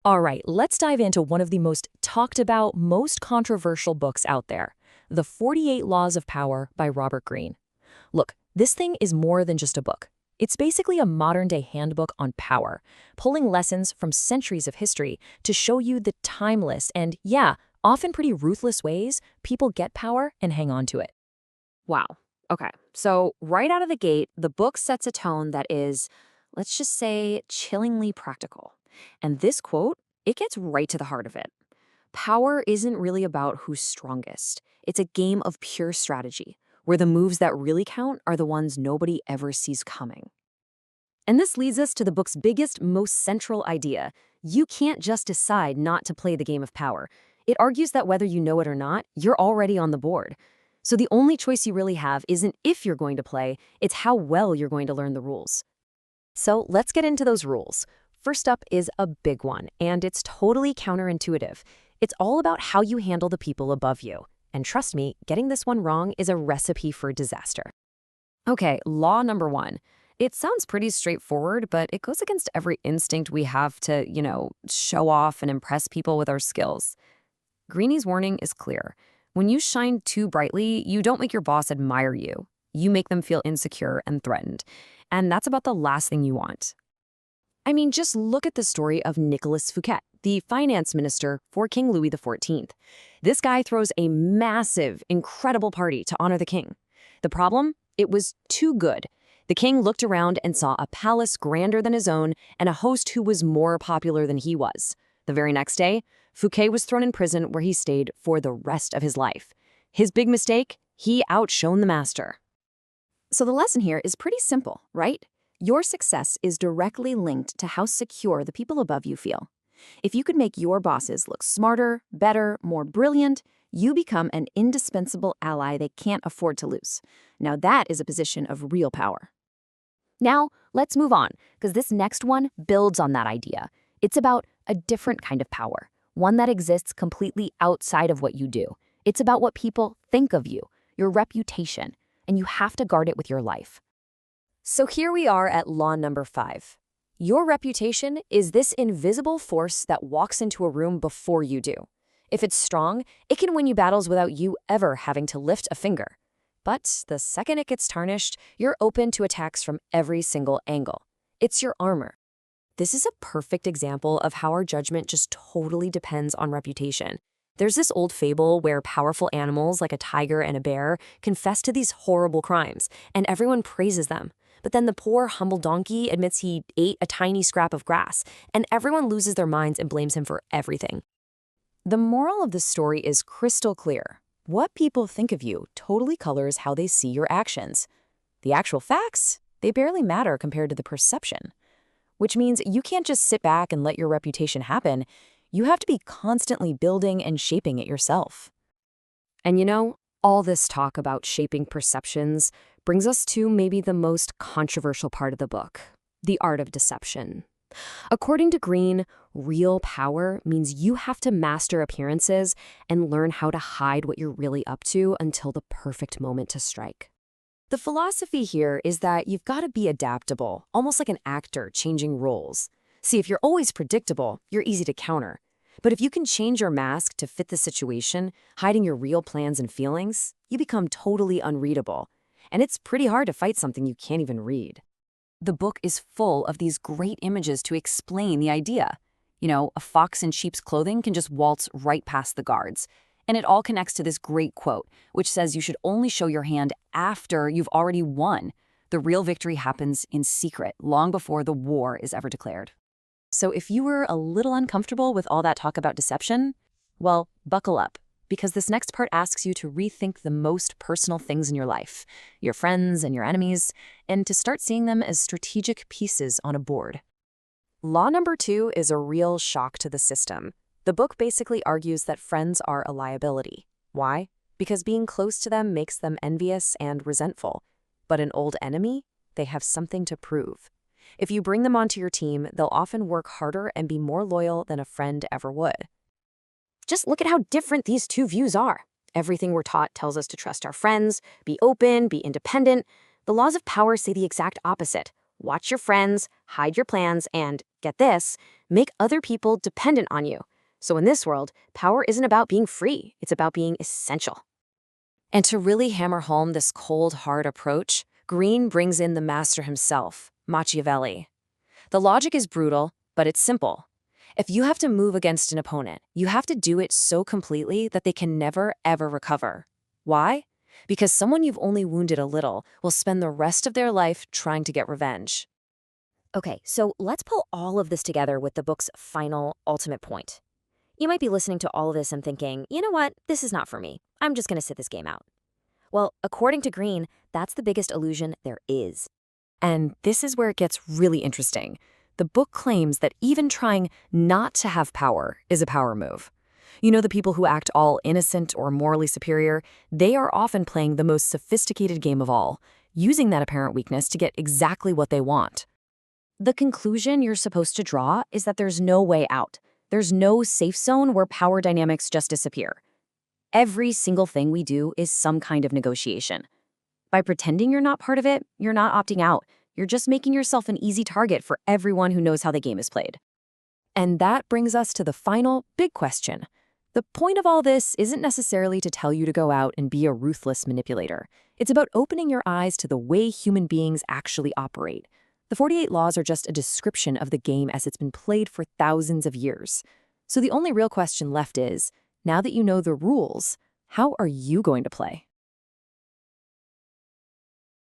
All right, let's dive into one of the most talked about, most controversial books out there, The 48 Laws of Power by Robert Greene. Look, this thing is more than just a book. It's basically a modern-day handbook on power, pulling lessons from centuries of history to show you the timeless and, yeah, often pretty ruthless ways people get power and hang on to it. Wow. Okay. So, right out of the gate, the book sets a tone that is, let's just say, chillingly practical. And this quote, it gets right to the heart of it. Power isn't really about who's strongest. It's a game of pure strategy, where the moves that really count are the ones nobody ever sees coming. And this leads us to the book's biggest, most central idea. You can't just decide not to play the game of power. It argues that whether you know it or not, you're already on the board. So the only choice you really have isn't if you're going to play, it's how well you're going to learn the rules. So let's get into those rules. First up is a big one, and it's totally counterintuitive. It's all about how you handle the people above you. And trust me, getting this one wrong is a recipe for disaster. Okay, law number 1. It sounds pretty straightforward, but it goes against every instinct we have to, show off and impress people with our skills. Greenie's warning is clear. When you shine too brightly, you don't make your boss admire you. You make them feel insecure and threatened. And that's about the last thing you want. I mean, just look at the story of Nicolas Fouquet, the finance minister for King Louis XIV. This guy throws a massive, incredible party to honor the king. The problem? It was too good. The king looked around and saw a palace grander than his own and a host who was more popular than he was. The very next day, Fouquet was thrown in prison where he stayed for the rest of his life. His big mistake? He outshone the master. So the lesson here is pretty simple, right? Your success is directly linked to how secure the people above you feel. If you could make your bosses look smarter, better, more brilliant, you become an indispensable ally they can't afford to lose. Now that is a position of real power. Now, let's move on, because this next one builds on that idea. It's about a different kind of power, one that exists completely outside of what you do. It's about what people think of you, your reputation, and you have to guard it with your life. So here we are at law number 5. Your reputation is this invisible force that walks into a room before you do. If it's strong, it can win you battles without you ever having to lift a finger. But the second it gets tarnished, you're open to attacks from every single angle. It's your armor. This is a perfect example of how our judgment just totally depends on reputation. There's this old fable where powerful animals like a tiger and a bear confess to these horrible crimes, and everyone praises them. But then the poor, humble donkey admits he ate a tiny scrap of grass, and everyone loses their minds and blames him for everything. The moral of the story is crystal clear. What people think of you totally colors how they see your actions. The actual facts, they barely matter compared to the perception. Which means you can't just sit back and let your reputation happen. You have to be constantly building and shaping it yourself. And all this talk about shaping perceptions brings us to maybe the most controversial part of the book, the art of deception. According to Greene, real power means you have to master appearances and learn how to hide what you're really up to until the perfect moment to strike. The philosophy here is that you've got to be adaptable, almost like an actor changing roles. See, if you're always predictable, you're easy to counter. But if you can change your mask to fit the situation, hiding your real plans and feelings, you become totally unreadable. And it's pretty hard to fight something you can't even read. The book is full of these great images to explain the idea. A fox in sheep's clothing can just waltz right past the guards. And it all connects to this great quote, which says you should only show your hand after you've already won. The real victory happens in secret, long before the war is ever declared. So if you were a little uncomfortable with all that talk about deception, well, buckle up, because this next part asks you to rethink the most personal things in your life, your friends and your enemies, and to start seeing them as strategic pieces on a board. Law number 2 is a real shock to the system. The book basically argues that friends are a liability. Why? Because being close to them makes them envious and resentful. But an old enemy? They have something to prove. If you bring them onto your team, they'll often work harder and be more loyal than a friend ever would. Just look at how different these two views are. Everything we're taught tells us to trust our friends, be open, be independent. The laws of power say the exact opposite. watch your friends, hide your plans, and, get this, make other people dependent on you. So in this world, power isn't about being free, it's about being essential. And to really hammer home this cold, hard approach, Greene brings in the master himself, Machiavelli. The logic is brutal, but it's simple. If you have to move against an opponent, you have to do it so completely that they can never, ever recover. Why? Because someone you've only wounded a little will spend the rest of their life trying to get revenge. Okay, so let's pull all of this together with the book's final, ultimate point. You might be listening to all of this and thinking, you know what, this is not for me. I'm just going to sit this game out. Well, according to Greene, that's the biggest illusion there is. And this is where it gets really interesting. The book claims that even trying not to have power is a power move. You know, the people who act all innocent or morally superior, they are often playing the most sophisticated game of all, using that apparent weakness to get exactly what they want. The conclusion you're supposed to draw is that there's no way out. There's no safe zone where power dynamics just disappear. Every single thing we do is some kind of negotiation. By pretending you're not part of it, you're not opting out. You're just making yourself an easy target for everyone who knows how the game is played. And that brings us to the final big question. The point of all this isn't necessarily to tell you to go out and be a ruthless manipulator. It's about opening your eyes to the way human beings actually operate. The 48 Laws are just a description of the game as it's been played for thousands of years. So the only real question left is, now that you know the rules, how are you going to play?